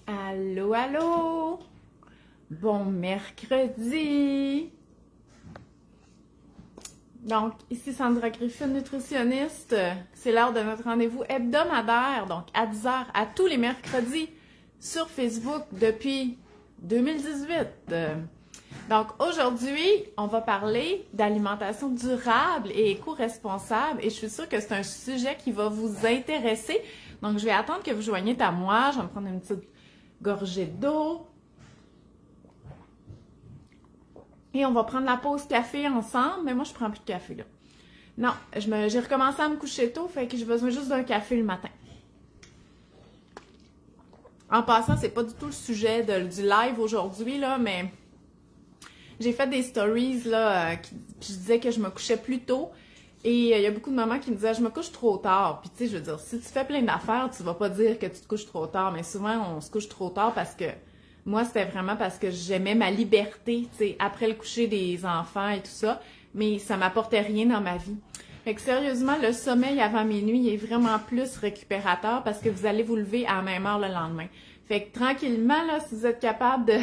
Allô, allô! Bon mercredi! Donc, ici Sandra Griffin, nutritionniste. C'est l'heure de notre rendez-vous hebdomadaire, donc à 10 h à tous les mercredis sur Facebook depuis 2018. Donc, aujourd'hui, on va parler d'alimentation durable et éco-responsable et je suis sûre que c'est un sujet qui va vous intéresser. Donc, je vais attendre que vous joigniez à moi. Je vais me prendre une petite gorgée d'eau. Et on va prendre la pause café ensemble, mais moi, je prends plus de café, là. Non, j'ai recommencé à me coucher tôt, fait que j'ai besoin juste d'un café le matin. En passant, c'est pas du tout le sujet du live aujourd'hui, là, mais j'ai fait des stories, là, puis je disais que je me couchais plus tôt. Et il y a beaucoup de mamans qui me disaient « je me couche trop tard ». Puis tu sais, je veux dire, si tu fais plein d'affaires, tu vas pas dire que tu te couches trop tard. Mais souvent, on se couche trop tard parce que moi, c'était vraiment parce que j'aimais ma liberté, tu sais, après le coucher des enfants et tout ça. Mais ça m'apportait rien dans ma vie. Fait que sérieusement, le sommeil avant minuit est vraiment plus récupérateur parce que vous allez vous lever à la même heure le lendemain. Fait que tranquillement, là, si vous êtes capable de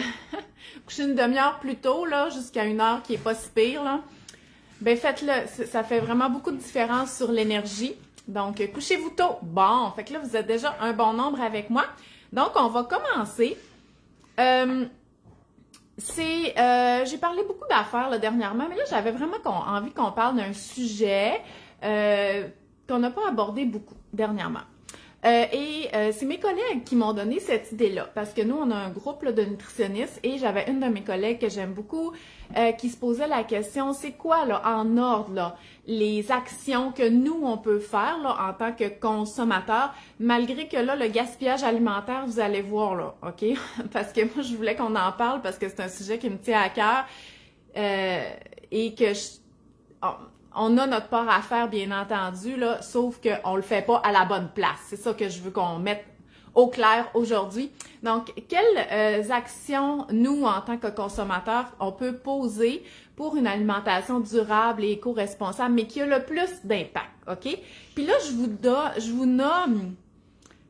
coucher une demi-heure plus tôt, là, jusqu'à une heure qui est pas si pire, là, ben faites-le. Ça fait vraiment beaucoup de différence sur l'énergie. Donc, couchez-vous tôt. Bon, fait que là, vous êtes déjà un bon nombre avec moi. Donc, on va commencer. J'ai parlé beaucoup d'affaires là, dernièrement, mais là, j'avais vraiment envie qu'on parle d'un sujet qu'on n'a pas abordé beaucoup dernièrement. C'est mes collègues qui m'ont donné cette idée-là, parce que nous, on a un groupe là, de nutritionnistes et j'avais une de mes collègues que j'aime beaucoup qui se posait la question, c'est quoi là, en ordre, là, les actions que nous, on peut faire là, en tant que consommateurs, malgré que là, le gaspillage alimentaire, vous allez voir là, OK? Parce que moi, je voulais qu'on en parle parce que c'est un sujet qui me tient à cœur et que on a notre part à faire, bien entendu, là, sauf qu'on le fait pas à la bonne place. C'est ça que je veux qu'on mette au clair aujourd'hui. Donc, quelles actions, nous, en tant que consommateurs, on peut poser pour une alimentation durable et éco-responsable, mais qui a le plus d'impact, OK? Puis là, je vous nomme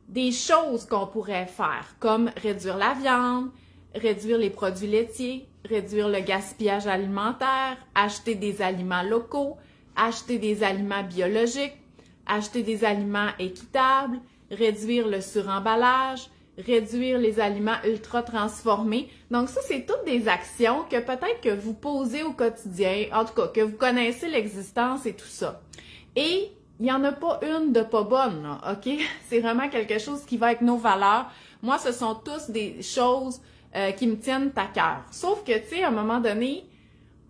des choses qu'on pourrait faire, comme réduire la viande, réduire les produits laitiers, réduire le gaspillage alimentaire, acheter des aliments locaux, acheter des aliments biologiques, acheter des aliments équitables, réduire le suremballage, réduire les aliments ultra transformés. Donc ça, c'est toutes des actions que peut-être que vous posez au quotidien, en tout cas, que vous connaissez l'existence et tout ça. Et il n'y en a pas une de pas bonne, là, OK? C'est vraiment quelque chose qui va avec nos valeurs. Moi, ce sont tous des choses qui me tiennent à cœur. Sauf que, tu sais, à un moment donné,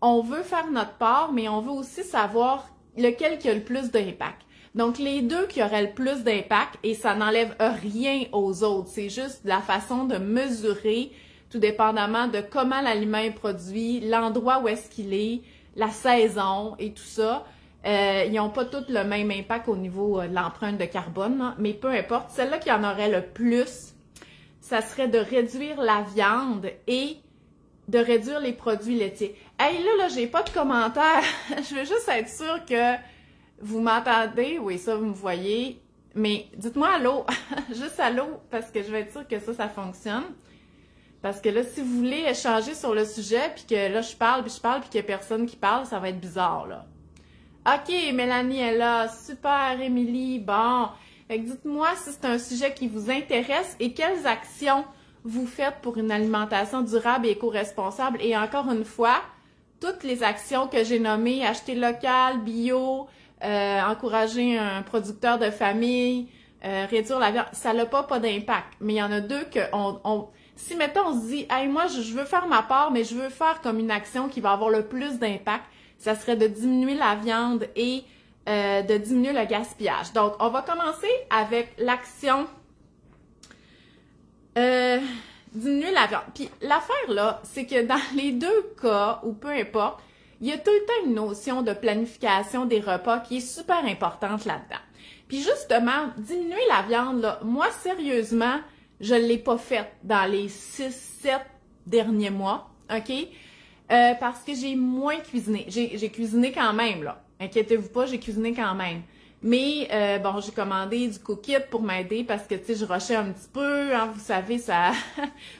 on veut faire notre part, mais on veut aussi savoir lequel qui a le plus d'impact. Donc, les deux qui auraient le plus d'impact, et ça n'enlève rien aux autres, c'est juste la façon de mesurer, tout dépendamment de comment l'aliment est produit, l'endroit où est-ce qu'il est, la saison et tout ça. Ils n'ont pas tous le même impact au niveau de l'empreinte de carbone, là, mais peu importe. Celle-là qui en aurait le plus, ça serait de réduire la viande et de réduire les produits laitiers. Hey, là, j'ai pas de commentaires. Je veux juste être sûre que vous m'entendez. Oui, ça, vous me voyez. Mais dites-moi allô. Juste allô, parce que je vais être sûre que ça fonctionne. Parce que là, si vous voulez échanger sur le sujet, puis que là, je parle, puis qu'il y a personne qui parle, ça va être bizarre, là. OK, Mélanie est là. Super, Émilie. Bon. Fait que dites-moi si c'est un sujet qui vous intéresse et quelles actions vous faites pour une alimentation durable et éco-responsable. Et encore une fois, toutes les actions que j'ai nommées, acheter local, bio, encourager un producteur de famille, réduire la viande, ça n'a pas d'impact. Mais il y en a deux que si, mettons, on se dit, hey, moi, je veux faire ma part, mais je veux faire comme une action qui va avoir le plus d'impact, ça serait de diminuer la viande et de diminuer le gaspillage. Donc, on va commencer avec l'action diminuer la viande. Puis l'affaire là, c'est que dans les deux cas, ou peu importe, il y a tout le temps une notion de planification des repas qui est super importante là-dedans. Puis justement, diminuer la viande, là, moi, sérieusement, je ne l'ai pas faite dans les 6-7 derniers mois, OK? Parce que j'ai moins cuisiné. J'ai cuisiné quand même, là. Inquiétez-vous pas, j'ai cuisiné quand même. Mais bon, j'ai commandé du Cookit pour m'aider parce que, tu sais, je rushais un petit peu. Hein, vous savez, ça,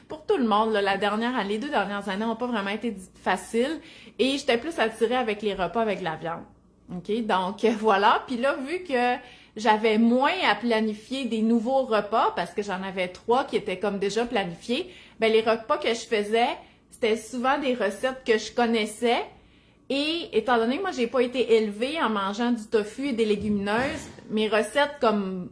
pour tout le monde, là, les 2 dernières années n'ont pas vraiment été faciles. Et j'étais plus attirée avec les repas avec la viande. OK? Donc, voilà. Puis là, vu que j'avais moins à planifier des nouveaux repas parce que j'en avais 3 qui étaient comme déjà planifiés, ben les repas que je faisais, c'était souvent des recettes que je connaissais. Et étant donné que moi, j'ai pas été élevée en mangeant du tofu et des légumineuses, mes recettes comme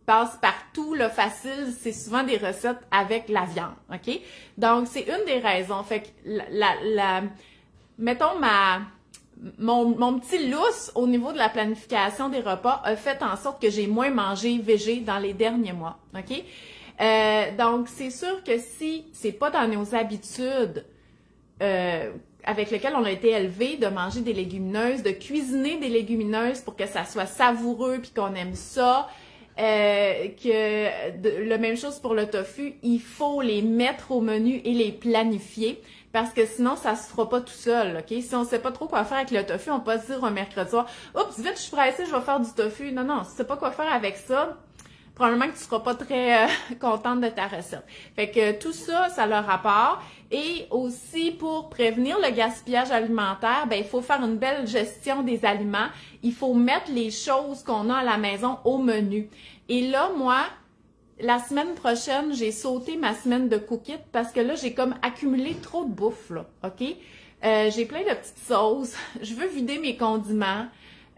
passent partout, là, facile, c'est souvent des recettes avec la viande, OK? Donc, c'est une des raisons. Fait que mettons, mon petit lousse au niveau de la planification des repas a fait en sorte que j'ai moins mangé végé dans les derniers mois, OK? Donc, c'est sûr que si c'est pas dans nos habitudes avec lesquelles on a été élevé de manger des légumineuses, de cuisiner des légumineuses pour que ça soit savoureux puis qu'on aime ça, la même chose pour le tofu, il faut les mettre au menu et les planifier parce que sinon, ça se fera pas tout seul, OK? Si on sait pas trop quoi faire avec le tofu, on peut pas se dire un mercredi soir, « Oups, vite, je suis pressée, je vais faire du tofu. » Non, non, si tu sais pas quoi faire avec ça, probablement que tu seras pas très contente de ta recette. Fait que tout ça, ça a le rapport. Et aussi, pour prévenir le gaspillage alimentaire, ben il faut faire une belle gestion des aliments. Il faut mettre les choses qu'on a à la maison au menu. Et là, moi, la semaine prochaine, j'ai sauté ma semaine de Cookit parce que là, j'ai comme accumulé trop de bouffe, là, OK? J'ai plein de petites sauces. Je veux vider mes condiments.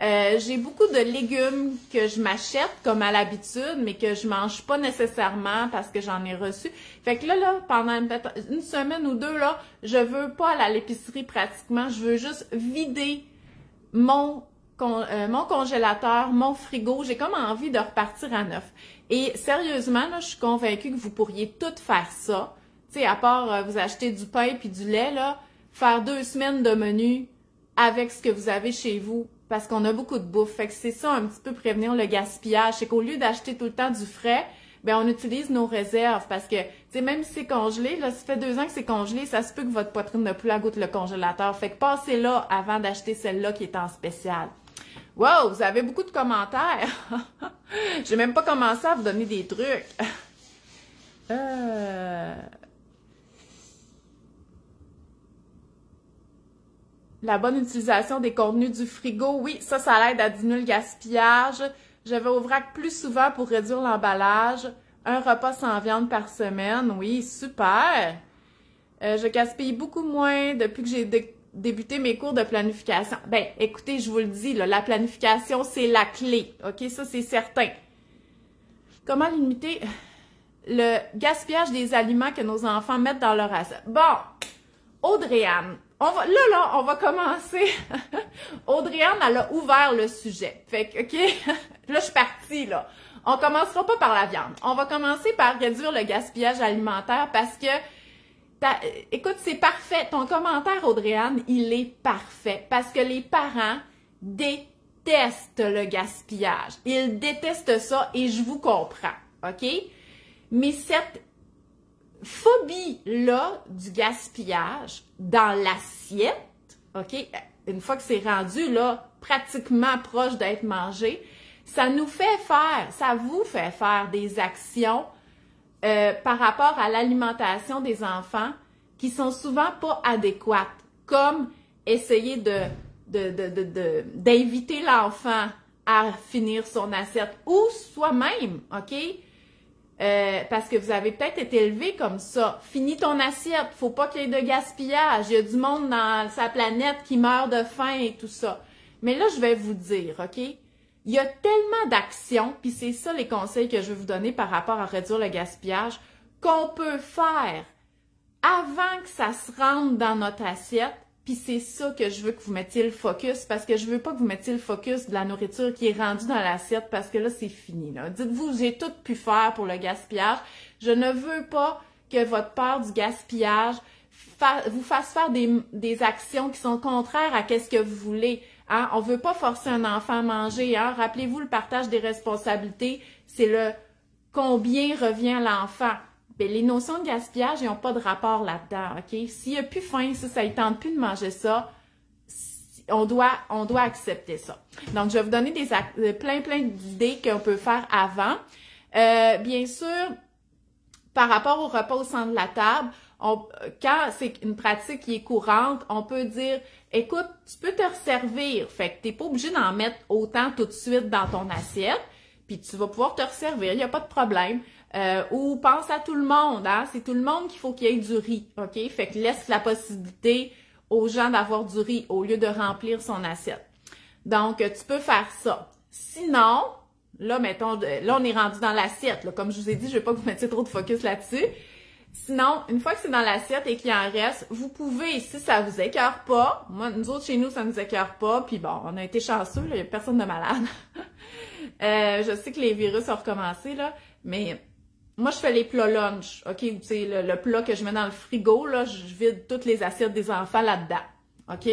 J'ai beaucoup de légumes que je m'achète comme à l'habitude, mais que je mange pas nécessairement parce que j'en ai reçu. Fait que là, pendant une semaine ou 2, là, je veux pas aller à l'épicerie pratiquement. Je veux juste vider mon congélateur, mon frigo. J'ai comme envie de repartir à neuf. Et sérieusement, là, je suis convaincue que vous pourriez toutes faire ça. Tu sais, à part vous acheter du pain puis du lait, là, faire 2 semaines de menu avec ce que vous avez chez vous. Parce qu'on a beaucoup de bouffe. Fait que c'est ça un petit peu prévenir le gaspillage. C'est qu'au lieu d'acheter tout le temps du frais, ben on utilise nos réserves. Parce que, tu sais, même si c'est congelé, là, ça fait 2 ans que c'est congelé, ça se peut que votre poitrine n'a plus la goutte le congélateur. Fait que passez là avant d'acheter celle-là qui est en spécial. Wow, vous avez beaucoup de commentaires. J'ai même pas commencé à vous donner des trucs. La bonne utilisation des contenus du frigo, oui, ça l'aide à diminuer le gaspillage. Je vais au vrac plus souvent pour réduire l'emballage. Un repas sans viande par semaine, oui, super. Je gaspille beaucoup moins depuis que j'ai débuté mes cours de planification. Ben, écoutez, je vous le dis, là, la planification, c'est la clé, OK? Ça, c'est certain. Comment limiter le gaspillage des aliments que nos enfants mettent dans leur assiette? Bon, Audrey-Anne, on va commencer. Audrey-Anne, elle a ouvert le sujet. Fait que, OK, là, je suis partie, là. On commencera pas par la viande. On va commencer par réduire le gaspillage alimentaire parce que, écoute, c'est parfait. Ton commentaire, Audrey-Anne, il est parfait parce que les parents détestent le gaspillage. Ils détestent ça et je vous comprends, OK? Mais cette phobie-là du gaspillage dans l'assiette, OK, une fois que c'est rendu là, pratiquement proche d'être mangé, ça nous fait faire, ça vous fait faire des actions par rapport à l'alimentation des enfants qui sont souvent pas adéquates, comme essayer d'inviter l'enfant à finir son assiette ou soi-même, OK? Parce que vous avez peut-être été élevé comme ça. Finis ton assiette, faut pas qu'il y ait de gaspillage. Il y a du monde dans sa planète qui meurt de faim et tout ça. Mais là, je vais vous dire, OK? Il y a tellement d'actions, puis c'est ça les conseils que je vais vous donner par rapport à réduire le gaspillage, qu'on peut faire avant que ça se rentre dans notre assiette. Puis c'est ça que je veux que vous mettiez le focus, parce que je veux pas que vous mettiez le focus de la nourriture qui est rendue dans l'assiette, parce que là, c'est fini, là. Dites-vous, j'ai tout pu faire pour le gaspillage. Je ne veux pas que votre peur du gaspillage vous fasse faire des actions qui sont contraires à ce que vous voulez. Hein? On veut pas forcer un enfant à manger. Hein? Rappelez-vous, le partage des responsabilités, c'est le combien revient à l'enfant. Bien, les notions de gaspillage, ils n'ont pas de rapport là-dedans, OK? S'il n'a plus faim, ça ne tente plus de manger ça, on doit accepter ça. Donc, je vais vous donner plein d'idées qu'on peut faire avant. Bien sûr, par rapport au repas au centre de la table, quand c'est une pratique qui est courante, on peut dire, écoute, tu peux te resservir. Fait que t'es pas obligé d'en mettre autant tout de suite dans ton assiette, puis tu vas pouvoir te resservir, il n'y a pas de problème. Ou pense à tout le monde, hein? C'est tout le monde qu'il faut qu'il y ait du riz, OK? Fait que laisse la possibilité aux gens d'avoir du riz au lieu de remplir son assiette. Donc, tu peux faire ça. Sinon, là, mettons, là, on est rendu dans l'assiette. Comme je vous ai dit, je ne vais pas que vous mettiez trop de focus là-dessus. Sinon, une fois que c'est dans l'assiette et qu'il en reste, vous pouvez, si ça vous écœure pas, moi, nous autres, chez nous, ça nous écœure pas, puis bon, on a été chanceux, il n'y a personne de malade. Je sais que les virus ont recommencé, là, mais moi, je fais les plats lunch, OK? Tu sais, le plat que je mets dans le frigo, là, je vide toutes les assiettes des enfants là-dedans, OK?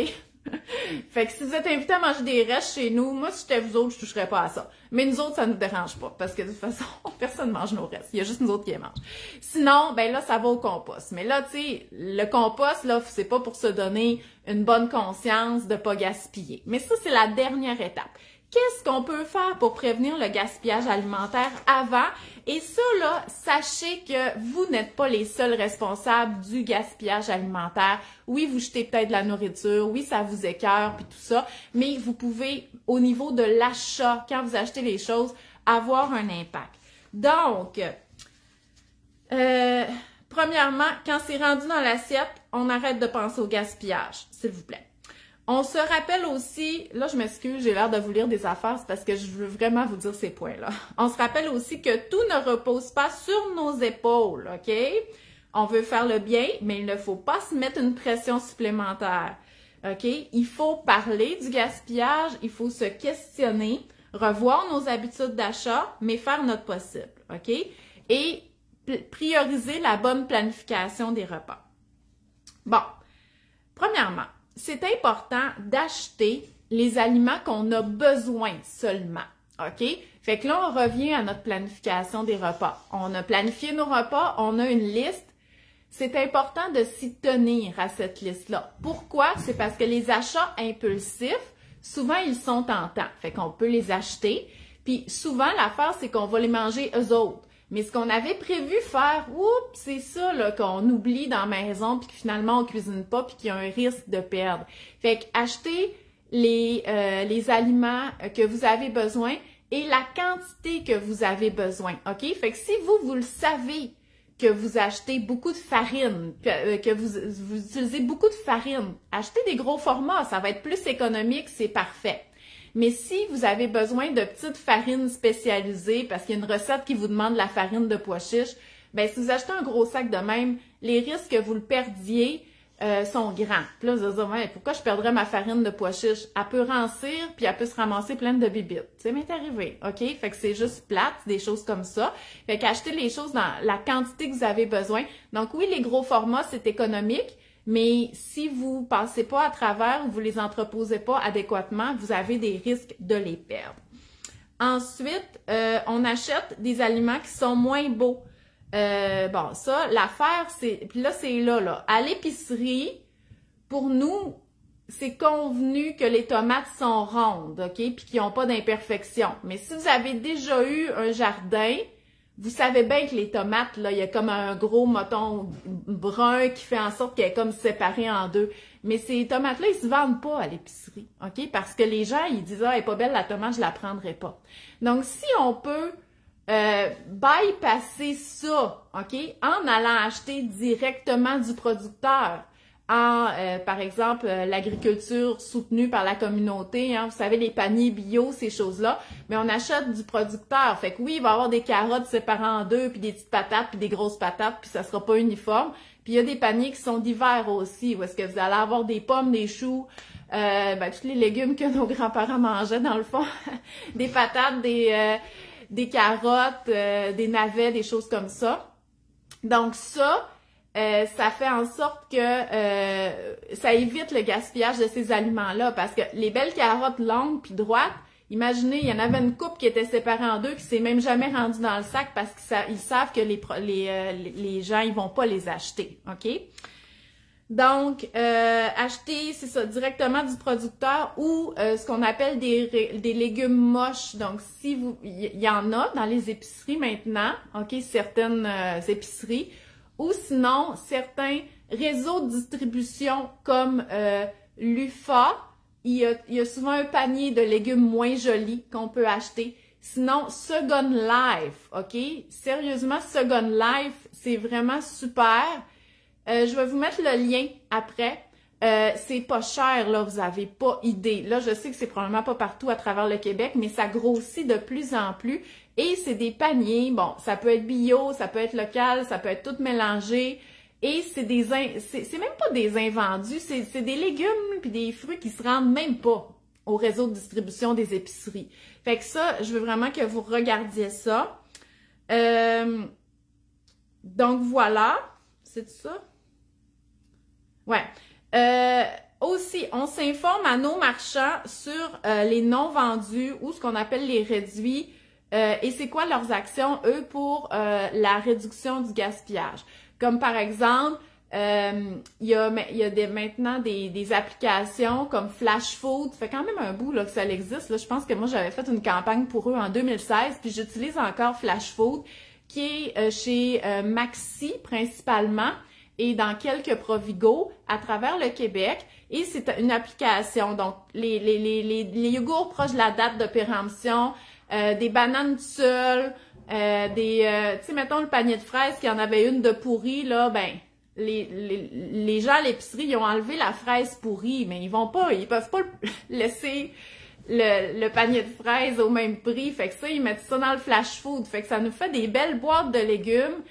Fait que si vous êtes invité à manger des restes chez nous, moi, si j'étais vous autres, je toucherais pas à ça. Mais nous autres, ça nous dérange pas, parce que de toute façon, personne ne mange nos restes. Il y a juste nous autres qui les mangent. Sinon, ben là, ça va au compost. Mais là, tu sais, le compost, là, c'est pas pour se donner une bonne conscience de pas gaspiller. Mais ça, c'est la dernière étape. Qu'est-ce qu'on peut faire pour prévenir le gaspillage alimentaire avant? Et ça, là, sachez que vous n'êtes pas les seuls responsables du gaspillage alimentaire. Oui, vous jetez peut-être de la nourriture, oui, ça vous écœure, puis tout ça, mais vous pouvez, au niveau de l'achat, quand vous achetez les choses, avoir un impact. Donc, premièrement, quand c'est rendu dans l'assiette, on arrête de penser au gaspillage, s'il vous plaît. On se rappelle aussi, là je m'excuse, j'ai l'air de vous lire des affaires, c'est parce que je veux vraiment vous dire ces points-là. On se rappelle aussi que tout ne repose pas sur nos épaules, OK? On veut faire le bien, mais il ne faut pas se mettre une pression supplémentaire, OK? Il faut parler du gaspillage, il faut se questionner, revoir nos habitudes d'achat, mais faire notre possible, OK? Et prioriser la bonne planification des repas. Bon, premièrement, c'est important d'acheter les aliments qu'on a besoin seulement, OK? Fait que là, on revient à notre planification des repas. On a planifié nos repas, on a une liste. C'est important de s'y tenir à cette liste-là. Pourquoi? C'est parce que les achats impulsifs, souvent, ils sont tentants. Fait qu'on peut les acheter. Puis souvent, l'affaire, c'est qu'on va les manger eux autres. Mais ce qu'on avait prévu faire, oups, c'est ça là qu'on oublie dans la maison puis que finalement on cuisine pas puis qu'il y a un risque de perdre. Fait que achetez les aliments que vous avez besoin et la quantité que vous avez besoin, OK? Fait que si vous le savez que vous achetez beaucoup de farine, que vous utilisez beaucoup de farine, achetez des gros formats, ça va être plus économique, c'est parfait. Mais si vous avez besoin de petites farines spécialisées, parce qu'il y a une recette qui vous demande la farine de pois chiche, ben si vous achetez un gros sac de même, les risques que vous le perdiez sont grands. Puis là, vous allez dire, ouais, pourquoi je perdrais ma farine de pois chiche? Elle peut rancir, puis elle peut se ramasser pleine de bibites. Ça m'est arrivé, OK? Fait que c'est juste plate, des choses comme ça. Fait qu'achetez les choses dans la quantité que vous avez besoin. Donc oui, les gros formats, c'est économique, mais si vous passez pas à travers, vous les entreposez pas adéquatement, vous avez des risques de les perdre. Ensuite, on achète des aliments qui sont moins beaux. Bon, ça, l'affaire, c'est... Puis là, c'est là. À l'épicerie, pour nous, c'est convenu que les tomates sont rondes, OK? Puis qu'ils n'ont pas d'imperfection. Mais si vous avez déjà eu un jardin, vous savez bien que les tomates, là, il y a comme un gros moton brun qui fait en sorte qu'elle est comme séparée en deux. Mais ces tomates-là, ils se vendent pas à l'épicerie, OK? Parce que les gens, ils disent « Ah, elle est pas belle la tomate, je la prendrai pas. » Donc, si on peut bypasser ça, OK? En allant acheter directement du producteur, par exemple, l'agriculture soutenue par la communauté, hein, vous savez, les paniers bio, ces choses-là, mais on achète du producteur. Fait que oui, il va y avoir des carottes séparées en deux, puis des petites patates, puis des grosses patates, puis ça sera pas uniforme. Puis il y a des paniers qui sont d'hiver aussi, où est-ce que vous allez avoir des pommes, des choux, tous les légumes que nos grands-parents mangeaient, dans le fond, des patates, des carottes, des navets, des choses comme ça. Donc ça fait en sorte que ça évite le gaspillage de ces aliments-là, parce que les belles carottes longues puis droites, imaginez, il y en avait une coupe qui était séparée en deux qui s'est même jamais rendue dans le sac parce qu'ils savent que les gens ils vont pas les acheter, OK? Donc, acheter, c'est ça, directement du producteur ou ce qu'on appelle des légumes moches. Donc, si vous, il y en a dans les épiceries maintenant, OK, certaines épiceries, ou sinon, certains réseaux de distribution comme l'UFA, il y a souvent un panier de légumes moins jolis qu'on peut acheter. Sinon, Second Life, OK? Sérieusement, Second Life, c'est vraiment super. Je vais vous mettre le lien après. C'est pas cher, là, vous avez pas idée. Là, je sais que c'est probablement pas partout à travers le Québec, mais ça grossit de plus en plus. Et c'est des paniers, bon, ça peut être bio, ça peut être local, ça peut être tout mélangé. Et c'est même pas des invendus, c'est des légumes puis des fruits qui se rendent même pas au réseau de distribution des épiceries. Fait que ça, je veux vraiment que vous regardiez ça. Donc voilà, c'est ça? Ouais. Aussi, on s'informe à nos marchands sur les non vendus ou ce qu'on appelle les réduits et c'est quoi leurs actions, eux, pour la réduction du gaspillage. Comme par exemple, il y a maintenant des applications comme Flash Food. Ça fait quand même un bout là, que ça existe. Là. Je pense que moi, j'avais fait une campagne pour eux en 2016, puis j'utilise encore Flash Food, qui est chez Maxi principalement, et dans quelques Provigo à travers le Québec. Et c'est une application, donc les yogourts proches de la date de péremption, des bananes seules, tu sais, mettons le panier de fraises, qu'il y en avait une de pourrie, là, ben, les gens à l'épicerie, ils ont enlevé la fraise pourrie, mais ils peuvent pas laisser le panier de fraises au même prix. Fait que ça, ils mettent ça dans le Flash Food. Fait que ça nous fait des belles boîtes de légumes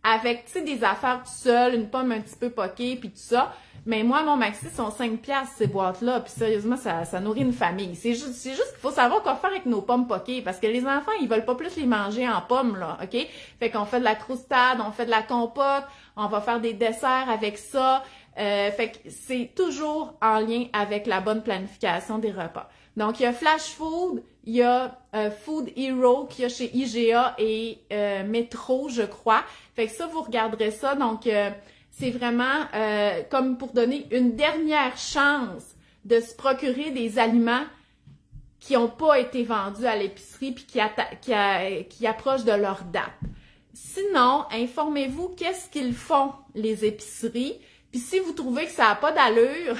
avec, tu sais, des affaires tout seul, une pomme un petit peu poquée, puis tout ça. Mais moi, mon maxi, sont 5$ ces boîtes-là, puis sérieusement, ça nourrit une famille. C'est juste qu'il faut savoir quoi faire avec nos pommes poquées, parce que les enfants, ils veulent pas plus les manger en pommes, là, OK? Fait qu'on fait de la croustade, on fait de la compote, on va faire des desserts avec ça. Fait que c'est toujours en lien avec la bonne planification des repas. Donc, il y a Flash Food, il y a Food Hero qu'il y a chez IGA et Metro, je crois. Fait que ça, vous regarderez ça. Donc, c'est vraiment comme pour donner une dernière chance de se procurer des aliments qui n'ont pas été vendus à l'épicerie puis qui approchent de leur date. Sinon, informez-vous qu'est-ce qu'ils font, les épiceries. Puis si vous trouvez que ça n'a pas d'allure,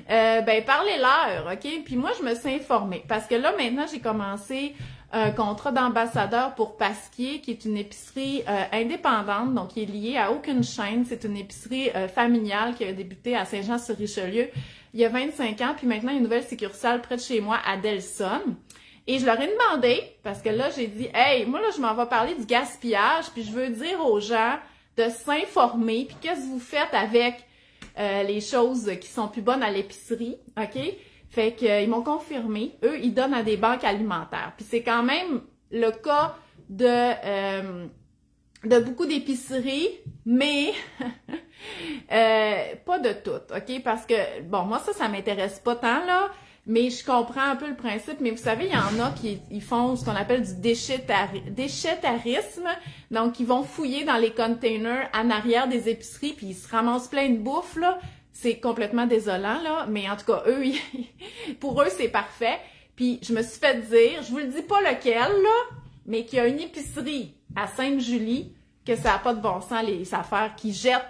ben parlez-leur, OK? Puis moi, je me suis informée. Parce que là, maintenant, j'ai commencé un contrat d'ambassadeur pour Pasquier, qui est une épicerie indépendante, donc qui est liée à aucune chaîne. C'est une épicerie familiale qui a débuté à Saint-Jean-sur-Richelieu il y a 25 ans. Puis maintenant, il y a une nouvelle succursale près de chez moi à Delson. Et je leur ai demandé, parce que là, j'ai dit, hey, moi, là, je m'en vais parler du gaspillage, puis je veux dire aux gens de s'informer, puis qu'est-ce que vous faites avec les choses qui sont plus bonnes à l'épicerie, OK? Fait qu'ils m'ont confirmé, eux, ils donnent à des banques alimentaires. Puis c'est quand même le cas de beaucoup d'épiceries, mais pas de toutes, OK? Parce que, bon, moi, ça m'intéresse pas tant, là, mais je comprends un peu le principe. Mais vous savez, il y en a qui ils font ce qu'on appelle du déchetarisme. Donc, ils vont fouiller dans les containers en arrière des épiceries, puis ils se ramassent plein de bouffe, là. C'est complètement désolant, là. Mais en tout cas, eux, pour eux, c'est parfait. Puis, je me suis fait dire, je vous le dis pas lequel, là, mais qu'il y a une épicerie à Sainte-Julie, que ça n'a pas de bon sens, les affaires qui jettent.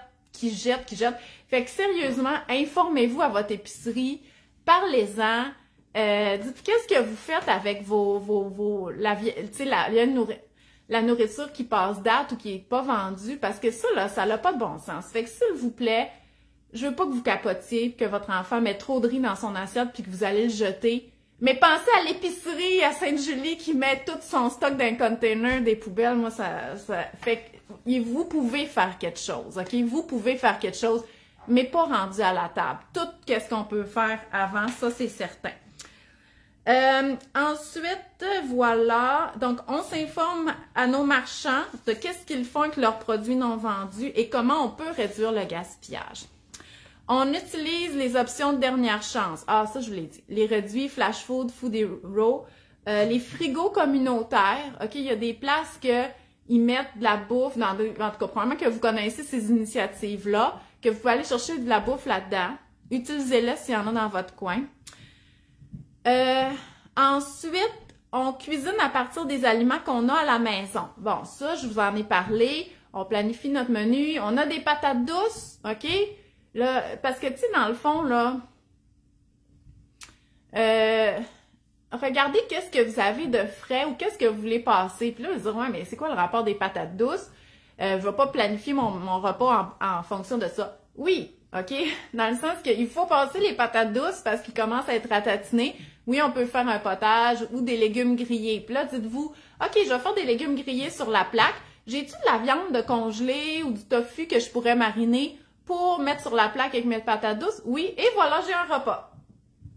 Fait que sérieusement, informez-vous à votre épicerie, parlez-en, dites qu'est-ce que vous faites avec la nourriture qui passe date ou qui est pas vendue, parce que ça, là, ça n'a pas de bon sens. Fait que s'il vous plaît, je veux pas que vous capotiez, que votre enfant mette trop de riz dans son assiette puis que vous allez le jeter. Mais pensez à l'épicerie à Sainte-Julie qui met tout son stock dans un container des poubelles. Moi, ça fait que vous pouvez faire quelque chose, OK? Vous pouvez faire quelque chose, mais pas rendu à la table. Tout qu'est-ce qu'on peut faire avant, ça, c'est certain. Ensuite, voilà. Donc, on s'informe à nos marchands de qu'est-ce qu'ils font avec leurs produits non vendus et comment on peut réduire le gaspillage. On utilise les options de dernière chance. Ah, ça, je vous l'ai dit. Les réduits, Flash Food, Food Hero, les frigos communautaires. OK, il y a des places que ils mettent de la bouffe en tout cas, probablement que vous connaissez ces initiatives-là, que vous pouvez aller chercher de la bouffe là-dedans. Utilisez-le s'il y en a dans votre coin. Ensuite, on cuisine à partir des aliments qu'on a à la maison. Bon, ça, je vous en ai parlé. On planifie notre menu. On a des patates douces, OK? Là, parce que, tu sais, dans le fond, là, regardez qu'est-ce que vous avez de frais ou qu'est-ce que vous voulez passer. Puis là, vous direz, ouais, mais c'est quoi le rapport des patates douces? Je ne vais pas planifier mon repas en fonction de ça. Oui, OK? Dans le sens qu'il faut passer les patates douces parce qu'ils commencent à être ratatinés. Oui, on peut faire un potage ou des légumes grillés. Puis là, dites-vous, OK, je vais faire des légumes grillés sur la plaque. J'ai-tu de la viande de congelée ou du tofu que je pourrais mariner pour mettre sur la plaque avec mes patates douces? Oui, et voilà, j'ai un repas.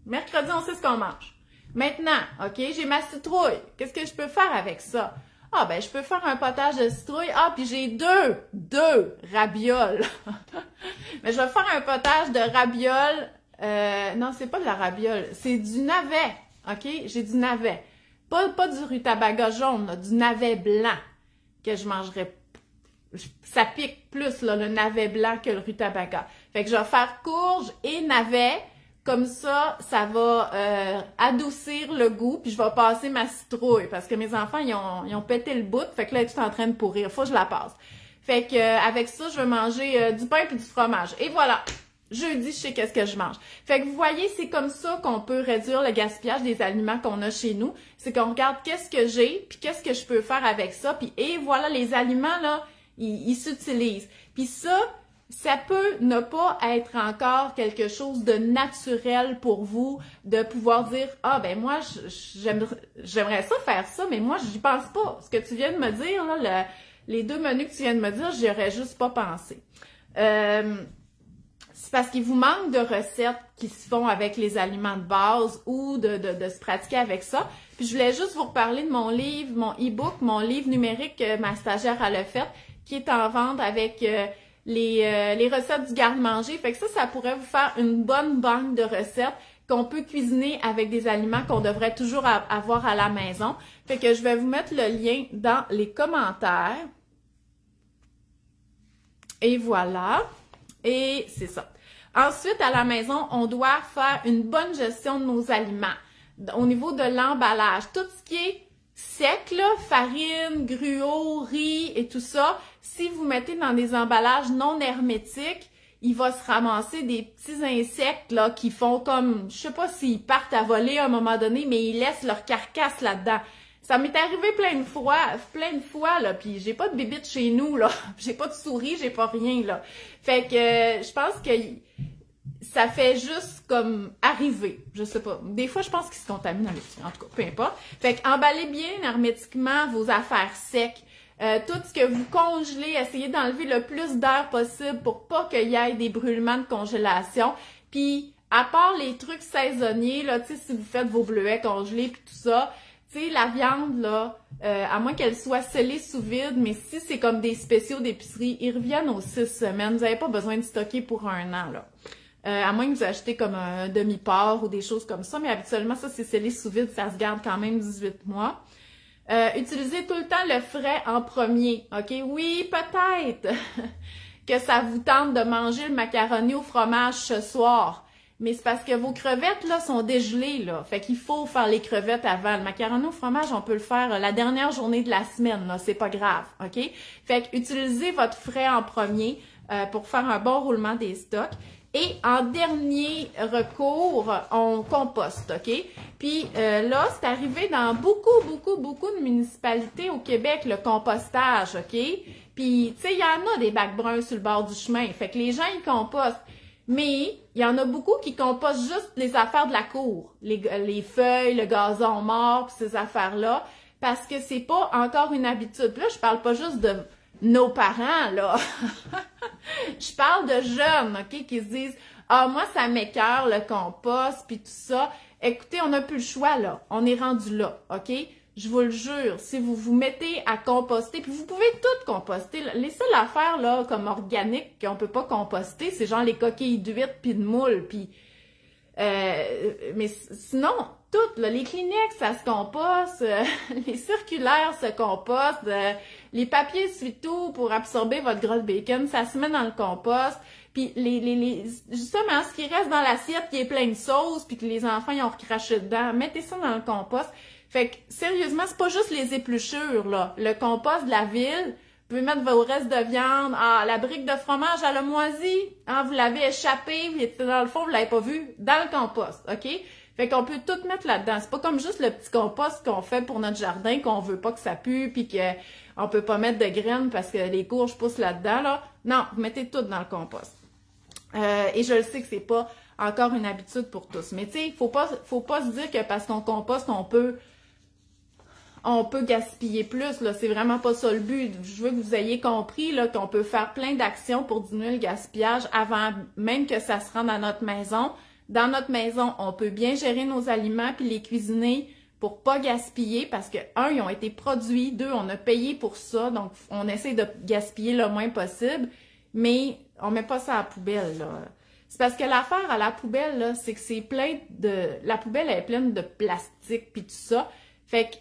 Mercredi, on sait ce qu'on mange. Maintenant, OK, j'ai ma citrouille. Qu'est-ce que je peux faire avec ça? Ah, ben, je peux faire un potage de citrouille. Ah, puis j'ai deux rabioles. Mais je vais faire un potage de rabioles. Non, c'est pas de la rabiole, c'est du navet. OK? J'ai du navet. Pas du rutabaga jaune, là, du navet blanc que je mangerais. Ça pique plus, là, le navet blanc que le rutabaga. Fait que je vais faire courge et navet. Comme ça, ça va adoucir le goût, puis je vais passer ma citrouille, parce que mes enfants, ils ont pété le bout, fait que là, elle est tout en train de pourrir, faut que je la passe. Fait que avec ça, je vais manger du pain puis du fromage. Et voilà, jeudi, je sais qu'est-ce que je mange. Fait que vous voyez, c'est comme ça qu'on peut réduire le gaspillage des aliments qu'on a chez nous. C'est qu'on regarde qu'est-ce que j'ai, puis qu'est-ce que je peux faire avec ça, puis et voilà, les aliments, là, ils s'utilisent. Puis ça peut ne pas être encore quelque chose de naturel pour vous, de pouvoir dire « Ah, ben moi, j'aimerais ça faire ça, mais moi, j'y pense pas. » Ce que tu viens de me dire, là, les deux menus que tu viens de me dire, j'y aurais juste pas pensé. C'est parce qu'il vous manque de recettes qui se font avec les aliments de base ou de se pratiquer avec ça. Puis je voulais juste vous reparler de mon livre, mon e-book, mon livre numérique que ma stagiaire elle a fait, qui est en vente avec les recettes du garde-manger. Fait que ça pourrait vous faire une bonne banque de recettes qu'on peut cuisiner avec des aliments qu'on devrait toujours avoir à la maison. Fait que je vais vous mettre le lien dans les commentaires. Et voilà. Et c'est ça. Ensuite, à la maison, on doit faire une bonne gestion de nos aliments. Au niveau de l'emballage, tout ce qui est sec, là, farine, gruau, riz et tout ça, si vous mettez dans des emballages non hermétiques, il va se ramasser des petits insectes là qui font comme, je sais pas s'ils partent à voler à un moment donné, mais ils laissent leur carcasse là-dedans. Ça m'est arrivé plein de fois, là, puis j'ai pas de bébites chez nous, là, j'ai pas de souris, j'ai pas rien, là. Fait que je pense que ça fait juste comme arriver, je sais pas. Des fois, je pense qu'ils se contaminent avec ça, en tout cas, peu importe. Fait que emballez bien hermétiquement vos affaires secs. Tout ce que vous congelez, essayez d'enlever le plus d'air possible pour pas qu'il y ait des brûlements de congélation. Puis, à part les trucs saisonniers, là, tu sais, si vous faites vos bleuets congelés puis tout ça, tu sais, la viande, là, à moins qu'elle soit scellée sous vide, mais si c'est comme des spéciaux d'épicerie, ils reviennent aux 6 semaines. Vous n'avez pas besoin de stocker pour un an, là. À moins que vous achetez comme un demi-port ou des choses comme ça, mais habituellement, ça, c'est scellé sous vide, ça se garde quand même 18 mois. Utilisez tout le temps le frais en premier, OK? Oui, peut-être que ça vous tente de manger le macaroni au fromage ce soir, mais c'est parce que vos crevettes, là, sont dégelées, là. Fait qu'il faut faire les crevettes avant. Le macaroni au fromage, on peut le faire la dernière journée de la semaine, là. C'est pas grave, OK? Fait que utilisez votre frais en premier pour faire un bon roulement des stocks. Et en dernier recours, on composte, OK? Puis là, c'est arrivé dans beaucoup de municipalités au Québec, le compostage, OK? Puis, tu sais, il y en a des bacs bruns sur le bord du chemin. Fait que les gens, ils compostent. Mais il y en a beaucoup qui compostent juste les affaires de la cour. Les feuilles, le gazon mort, puis ces affaires-là. Parce que c'est pas encore une habitude. Puis là, je parle pas juste de nos parents, là. Je parle de jeunes, OK, qui se disent « Ah, moi, ça m'écoeure, le compost, puis tout ça. » Écoutez, on n'a plus le choix, là. On est rendu là, OK? Je vous le jure, si vous vous mettez à composter, puis vous pouvez tout composter. Les seules affaires, là, comme organiques, qu'on peut pas composter, c'est genre les coquilles d'huîtres puis de moules, puis... mais sinon, tout, là, les Kleenex, ça se composte, les circulaires se compostent, les papiers essuie-tout pour absorber votre gras de bacon, ça se met dans le compost. Puis justement, ce qui reste dans l'assiette qui est plein de sauce, puis que les enfants ils ont recraché dedans, mettez ça dans le compost. Fait que sérieusement, c'est pas juste les épluchures, là. Le compost de la ville, vous pouvez mettre vos restes de viande. Ah, la brique de fromage, elle a moisi. Ah, vous l'avez échappé, il était dans le fond, vous l'avez pas vu, dans le compost, OK? Fait qu'on peut tout mettre là-dedans. C'est pas comme juste le petit compost qu'on fait pour notre jardin, qu'on veut pas que ça pue, puis qu'on peut pas mettre de graines parce que les courges poussent là-dedans, là. Non, vous mettez tout dans le compost. Et je le sais que c'est pas encore une habitude pour tous. Mais tu sais, faut pas se dire que parce qu'on composte, on peut gaspiller plus, là. C'est vraiment pas ça le but. Je veux que vous ayez compris, là, qu'on peut faire plein d'actions pour diminuer le gaspillage avant même que ça se rende à notre maison. Dans notre maison, on peut bien gérer nos aliments puis les cuisiner pour pas gaspiller parce que, un, ils ont été produits, deux, on a payé pour ça, donc on essaie de gaspiller le moins possible, mais on met pas ça à la poubelle, là. C'est parce que l'affaire à la poubelle, là, c'est que c'est plein de... La poubelle, elle est pleine de plastique puis tout ça. Fait que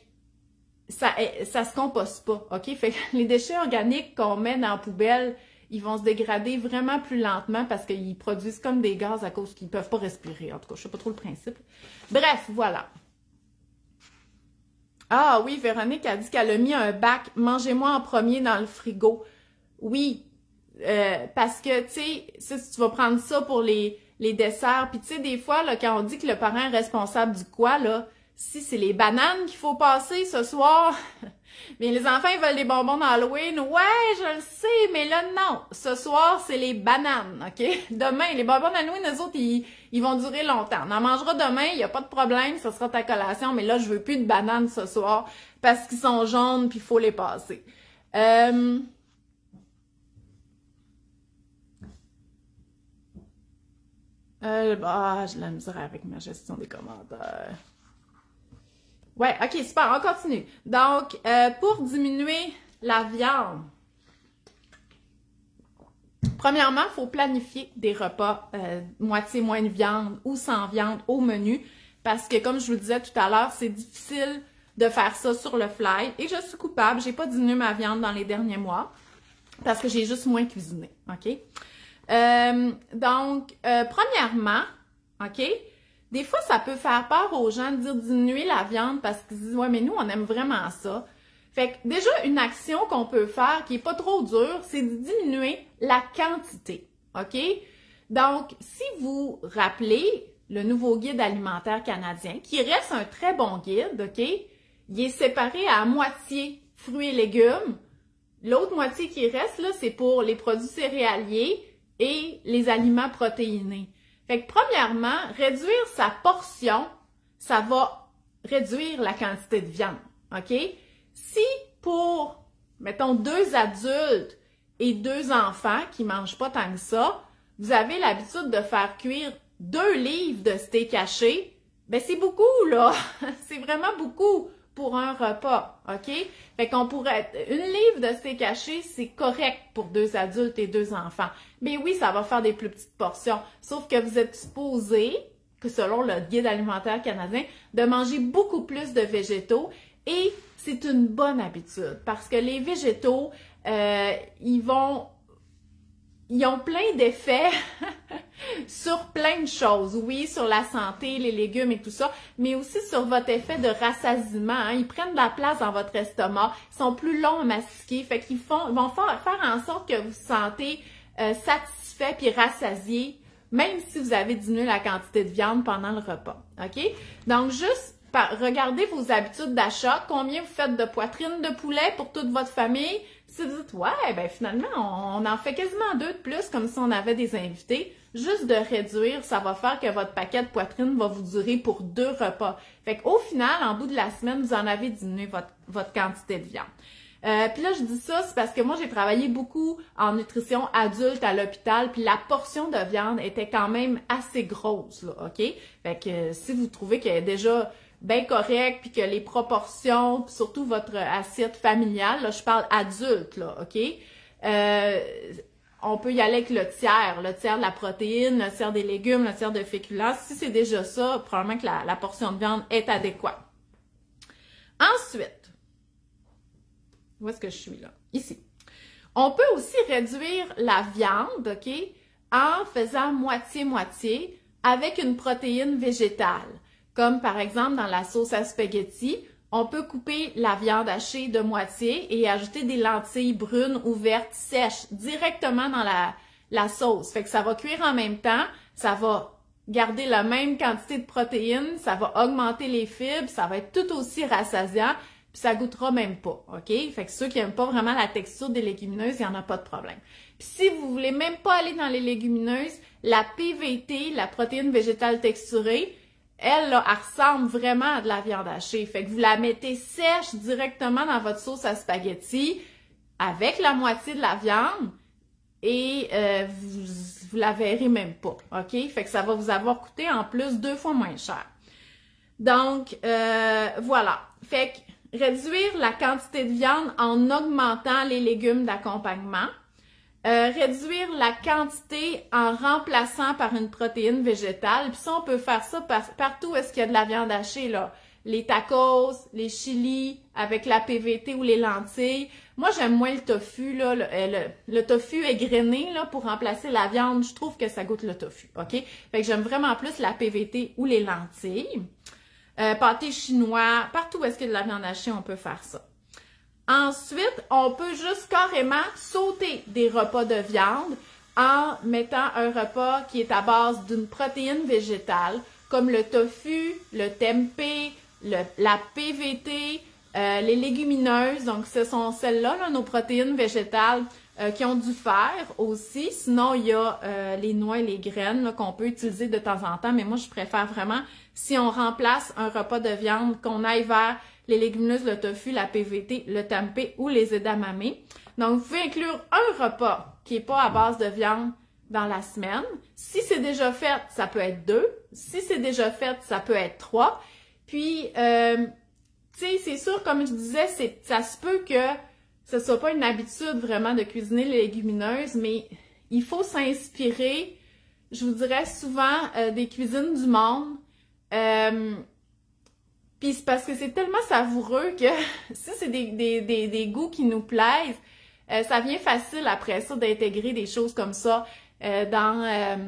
ça se composte pas, OK? Fait que les déchets organiques qu'on met dans la poubelle, ils vont se dégrader vraiment plus lentement parce qu'ils produisent comme des gaz à cause qu'ils peuvent pas respirer. En tout cas, je sais pas trop le principe. Bref, voilà. Ah oui, Véronique a dit qu'elle a mis un bac « Mangez-moi en premier » dans le frigo. Oui, parce que, tu sais, si tu vas prendre ça pour les desserts, puis tu sais, des fois, là, quand on dit que le parent est responsable du quoi, là, si c'est les bananes qu'il faut passer ce soir, mais les enfants, ils veulent des bonbons d'Halloween. Ouais, je le sais, mais là, non. Ce soir, c'est les bananes, OK? Demain, les bonbons d'Halloween, eux autres, ils vont durer longtemps. On en mangera demain, il n'y a pas de problème, ce sera ta collation, mais là, je veux plus de bananes ce soir parce qu'ils sont jaunes puis il faut les passer. J'ai la misère avec ma gestion des commentaires. Ouais, OK, super, on continue. Donc, pour diminuer la viande, premièrement, il faut planifier des repas moitié moins de viande ou sans viande au menu parce que, comme je vous le disais tout à l'heure, c'est difficile de faire ça sur le fly et je suis coupable. J'ai pas diminué ma viande dans les derniers mois parce que j'ai juste moins cuisiné, OK? Donc, premièrement, OK? Des fois, ça peut faire peur aux gens de dire diminuer la viande parce qu'ils disent « Ouais, mais nous, on aime vraiment ça. » Fait que déjà, une action qu'on peut faire qui est pas trop dure, c'est de diminuer la quantité. OK? Donc, si vous rappelez le nouveau guide alimentaire canadien, qui reste un très bon guide, OK? Il est séparé à moitié fruits et légumes. L'autre moitié qui reste, là, c'est pour les produits céréaliers et les aliments protéinés. Fait que premièrement, réduire sa portion, ça va réduire la quantité de viande, OK? Si pour, mettons, 2 adultes et 2 enfants qui mangent pas tant que ça, vous avez l'habitude de faire cuire 2 livres de steak haché, ben c'est beaucoup, là! C'est vraiment beaucoup pour un repas, OK? Fait qu'on pourrait... 1 livre de steak haché, c'est correct pour 2 adultes et 2 enfants. Mais oui, ça va faire des plus petites portions. Sauf que vous êtes supposé, que selon le guide alimentaire canadien, de manger beaucoup plus de végétaux. Et c'est une bonne habitude parce que les végétaux, ils ont plein d'effets sur plein de choses. Oui, sur la santé, les légumes et tout ça, mais aussi sur votre effet de rassasiement. Hein. Ils prennent de la place dans votre estomac, ils sont plus longs à mastiquer, fait qu'ils vont faire en sorte que vous vous sentez satisfait puis rassasié, même si vous avez diminué la quantité de viande pendant le repas. OK? Donc, juste regardez vos habitudes d'achat, combien vous faites de poitrine de poulet pour toute votre famille. Si vous dites, ouais, ben finalement, on en fait quasiment 2 de plus, comme si on avait des invités. Juste de réduire, ça va faire que votre paquet de poitrine va vous durer pour 2 repas. Fait qu'au final, en bout de la semaine, vous en avez diminué votre quantité de viande. Puis là, je dis ça, c'est parce que moi, j'ai travaillé beaucoup en nutrition adulte à l'hôpital, puis la portion de viande était quand même assez grosse, là, OK? Fait que si vous trouvez qu'elle est déjà bien correct, puis que les proportions, puis surtout votre assiette familiale, là, je parle adulte, là, OK? on peut y aller avec le tiers de la protéine, le tiers des légumes, le tiers de féculents. Si c'est déjà ça, probablement que la portion de viande est adéquate. Ensuite, où est-ce que je suis là? Ici. On peut aussi réduire la viande, OK, en faisant moitié-moitié avec une protéine végétale. Comme par exemple dans la sauce à spaghetti, on peut couper la viande hachée de moitié et ajouter des lentilles brunes ou vertes sèches directement dans la sauce. Fait que ça va cuire en même temps, ça va garder la même quantité de protéines, ça va augmenter les fibres, ça va être tout aussi rassasiant, puis ça goûtera même pas, OK? Fait que ceux qui n'aiment pas vraiment la texture des légumineuses, il n'y en a pas de problème. Puis si vous voulez même pas aller dans les légumineuses, la PVT, la protéine végétale texturée, elle, là, elle ressemble vraiment à de la viande hachée. Fait que vous la mettez sèche directement dans votre sauce à spaghetti avec la moitié de la viande et vous la verrez même pas, OK? Fait que ça va vous avoir coûté en plus 2 fois moins cher. Donc, voilà. Fait que réduire la quantité de viande en augmentant les légumes d'accompagnement. Réduire la quantité en remplaçant par une protéine végétale. Puis ça, on peut faire ça partout où est-ce qu'il y a de la viande hachée, là. Les tacos, les chilis, avec la PVT ou les lentilles. Moi, j'aime moins le tofu, là. Le tofu égrené, là, pour remplacer la viande. Je trouve que ça goûte le tofu, OK? Fait que j'aime vraiment plus la PVT ou les lentilles. Pâté chinois, partout où est-ce qu'il y a de la viande hachée, on peut faire ça. Ensuite, on peut juste carrément sauter des repas de viande en mettant un repas qui est à base d'une protéine végétale, comme le tofu, le tempeh, la PVT, les légumineuses. Donc, ce sont celles-là, là, nos protéines végétales qui ont du fer aussi. Sinon, il y a les noix et les graines qu'on peut utiliser de temps en temps. Mais moi, je préfère vraiment, si on remplace un repas de viande, qu'on aille vers les légumineuses, le tofu, la PVT, le tempeh ou les edamame. Donc, vous pouvez inclure un repas qui n'est pas à base de viande dans la semaine. Si c'est déjà fait, ça peut être 2. Si c'est déjà fait, ça peut être 3. Puis, tu sais, c'est sûr, comme je disais, ça se peut que ce ne soit pas une habitude vraiment de cuisiner les légumineuses, mais il faut s'inspirer, je vous dirais souvent, des cuisines du monde. Puis c'est parce que c'est tellement savoureux que si c'est des goûts qui nous plaisent, ça vient facile après ça d'intégrer des choses comme ça dans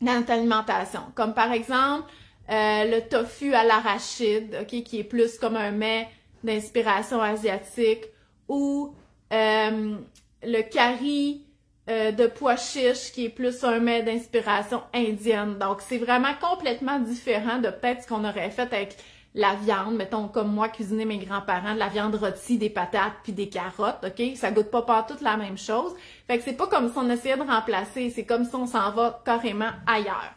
notre alimentation. Comme par exemple le tofu à l'arachide, OK, qui est plus comme un mets d'inspiration asiatique, ou le curry de pois chiches qui est plus un mets d'inspiration indienne. Donc c'est vraiment complètement différent de peut-être ce qu'on aurait fait avec la viande, mettons comme moi, cuisiner mes grands-parents, de la viande rôtie, des patates puis des carottes, OK? Ça goûte pas partout la même chose. Fait que c'est pas comme si on essayait de remplacer, c'est comme si on s'en va carrément ailleurs.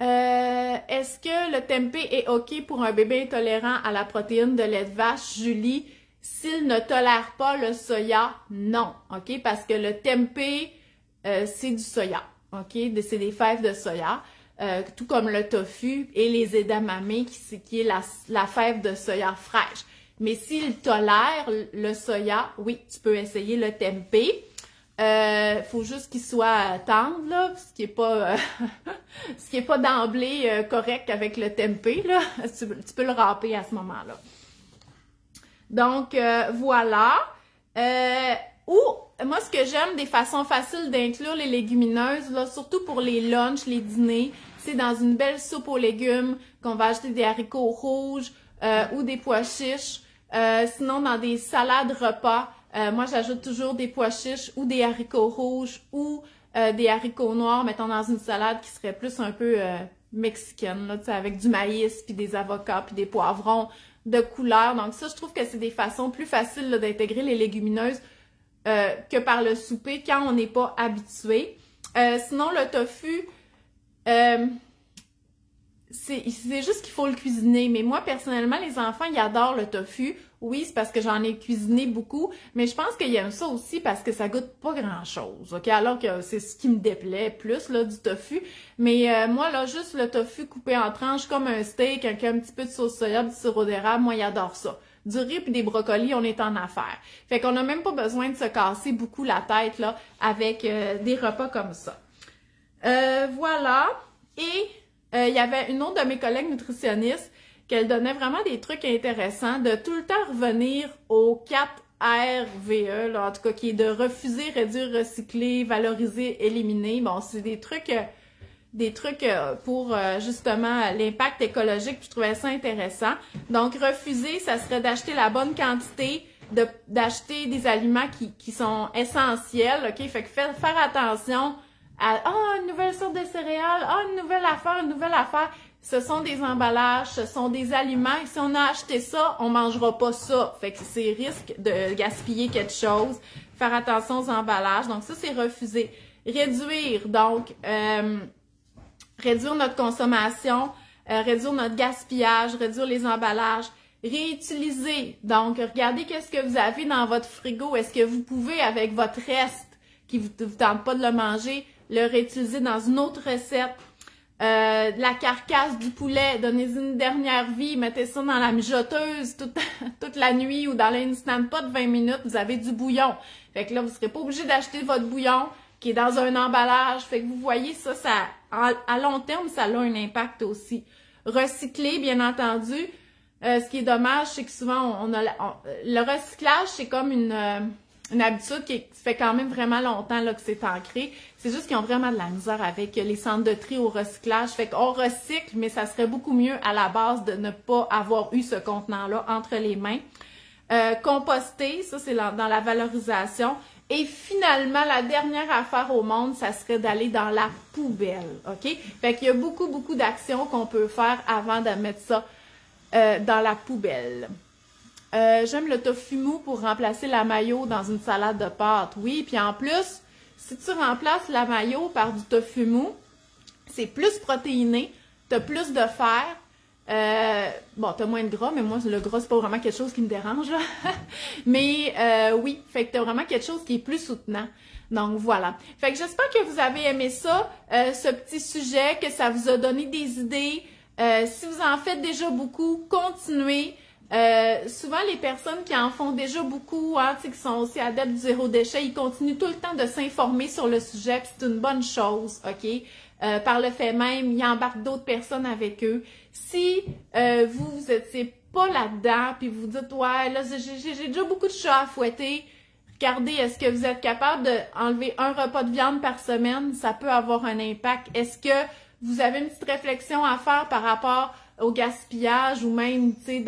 Est-ce que le tempeh est OK pour un bébé intolérant à la protéine de lait de vache, Julie? S'il ne tolère pas le soya, non, OK? Parce que le tempeh, c'est du soya, OK? C'est des fèves de soya. Tout comme le tofu et les edamame, qui est la fève de soya fraîche. Mais s'il tolère le soya, oui, tu peux essayer le tempeh. Faut juste qu'il soit tendre, là, ce qui est pas d'emblée correct avec le tempeh, là. Tu peux le râper à ce moment-là. Donc, voilà. Moi, ce que j'aime des façons faciles d'inclure les légumineuses, là, surtout pour les lunchs, les dîners, c'est dans une belle soupe aux légumes qu'on va ajouter des haricots rouges ou des pois chiches. Sinon, dans des salades repas, moi, j'ajoute toujours des pois chiches ou des haricots rouges ou des haricots noirs, mettons dans une salade qui serait plus un peu mexicaine, là, avec du maïs, puis des avocats, puis des poivrons de couleur. Donc ça, je trouve que c'est des façons plus faciles d'intégrer les légumineuses que par le souper quand on n'est pas habitué. Sinon, le tofu, c'est juste qu'il faut le cuisiner. Mais moi, personnellement, les enfants, ils adorent le tofu. Oui, c'est parce que j'en ai cuisiné beaucoup, mais je pense qu'ils aiment ça aussi parce que ça goûte pas grand-chose, OK? Alors que c'est ce qui me déplaît plus, là, du tofu. Mais moi, là, juste le tofu coupé en tranches comme un steak avec un petit peu de sauce soya, du sirop d'érable, moi, ils adorent ça. du riz puis des brocolis, on est en affaires. Fait qu'on n'a même pas besoin de se casser beaucoup la tête là avec des repas comme ça. Voilà. Et il y avait une autre de mes collègues nutritionnistes qu'elle donnait vraiment des trucs intéressants, de tout le temps revenir aux 4 RVE, là, en tout cas, qui est de refuser, réduire, recycler, valoriser, éliminer. Bon, c'est des trucs pour justement l'impact écologique, puis je trouvais ça intéressant. Donc, refuser, ça serait d'acheter la bonne quantité, d'acheter des aliments qui sont essentiels, OK? Fait que faire attention à une nouvelle sorte de céréales, une nouvelle affaire. Ce sont des emballages, ce sont des aliments. Et si on a acheté ça, on mangera pas ça. Fait que c'est risque de gaspiller quelque chose. Faire attention aux emballages. Donc ça, c'est refuser. Réduire, donc réduire notre consommation, réduire notre gaspillage, réduire les emballages. Réutiliser, donc regardez qu'est-ce que vous avez dans votre frigo. Est-ce que vous pouvez, avec votre reste, qui vous tente pas de le manger, le réutiliser dans une autre recette? La carcasse du poulet, donnez-y une dernière vie, mettez ça dans la mijoteuse toute la nuit ou dans l'instant pot de 20 minutes, vous avez du bouillon. Fait que là, vous ne serez pas obligé d'acheter votre bouillon qui est dans un emballage. Fait que vous voyez, ça à long terme, ça a un impact aussi. Recycler, bien entendu. Ce qui est dommage, c'est que souvent, le recyclage, c'est comme une habitude qui fait quand même vraiment longtemps là, que c'est ancré. C'est juste qu'ils ont vraiment de la misère avec les centres de tri au recyclage. Fait qu'on recycle, mais ça serait beaucoup mieux à la base de ne pas avoir eu ce contenant-là entre les mains. Composter, ça c'est dans la valorisation. Et finalement, la dernière affaire au monde, ça serait d'aller dans la poubelle, OK? Fait qu'il y a beaucoup d'actions qu'on peut faire avant de mettre ça dans la poubelle. J'aime le tofu mou pour remplacer la mayo dans une salade de pâtes. Oui, puis en plus, si tu remplaces la mayo par du tofu mou, c'est plus protéiné, t'as plus de fer. Bon, t'as moins de gras, mais moi, le gras, c'est pas vraiment quelque chose qui me dérange, là. Mais oui, fait que t'as vraiment quelque chose qui est plus soutenant. Donc, voilà. Fait que j'espère que vous avez aimé ça, ce petit sujet, que ça vous a donné des idées. Si vous en faites déjà beaucoup, continuez. Souvent, les personnes qui en font déjà beaucoup, qui sont aussi adeptes du zéro déchet, ils continuent tout le temps de s'informer sur le sujet, puis c'est une bonne chose, OK? Par le fait même, ils embarquent d'autres personnes avec eux. Si vous n'étiez pas là-dedans, puis vous dites, ouais, là, j'ai déjà beaucoup de chats à fouetter, regardez, est-ce que vous êtes capable d'enlever un repas de viande par semaine? Ça peut avoir un impact. Est-ce que vous avez une petite réflexion à faire par rapport au gaspillage ou même, tu sais,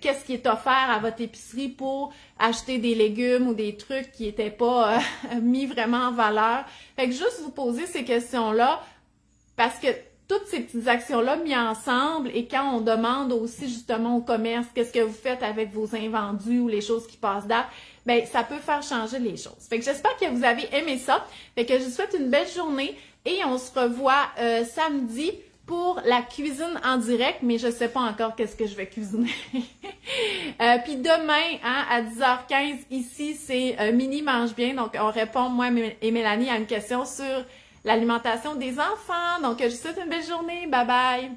qu'est-ce qui est offert à votre épicerie pour acheter des légumes ou des trucs qui n'étaient pas mis vraiment en valeur. Fait que juste vous poser ces questions-là parce que toutes ces petites actions-là mises ensemble et quand on demande aussi justement au commerce qu'est-ce que vous faites avec vos invendus ou les choses qui passent date, ben ça peut faire changer les choses. Fait que j'espère que vous avez aimé ça. Fait que je vous souhaite une belle journée et on se revoit samedi pour la cuisine en direct, mais je sais pas encore qu'est-ce que je vais cuisiner. Puis demain, à 10h15, ici, c'est Mini mange bien. Donc, on répond, moi et Mélanie, à une question sur l'alimentation des enfants. Donc, je vous souhaite une belle journée. Bye bye!